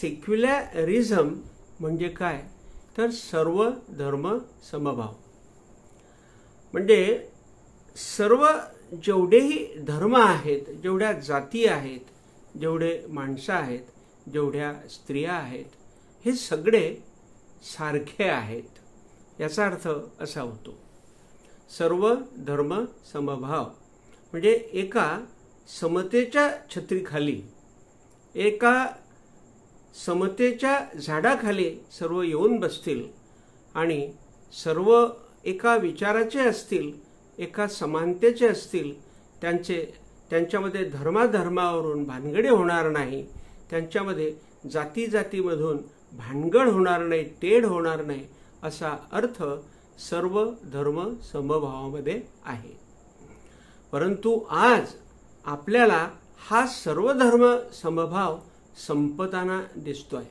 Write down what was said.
Secularism म्हणजे काय तर सर्व धर्म समभाव. म्हणजे सर्व जेवढेही धर्म आहेत, जेवढ्या जाती आहेत, जेवढे माणसं आहेत, जेवढ्या स्त्रिया आहेत, हे सगळे सारखे आहेत. याचा अर्थ असा होतो सर्व धर्म समभाव. म्हणजे एका समतेच्या छत्रीखाली, एका समतेच्या झाडाखाली सर्व येऊन बसतील आणि सर्व एका विचाराचे असतील, एका समानतेचे असतील. त्यांच्यामध्ये धर्माधर्मावरून भानगडे होणार नाही, त्यांच्यामध्ये जाती जातीमधून भानगड होणार नाही, तेढ होणार नाही, असा अर्थ सर्व धर्म समभावामध्ये आहे. परंतु आज आपल्याला हा सर्व धर्म समभाव संपताना दिसतोय.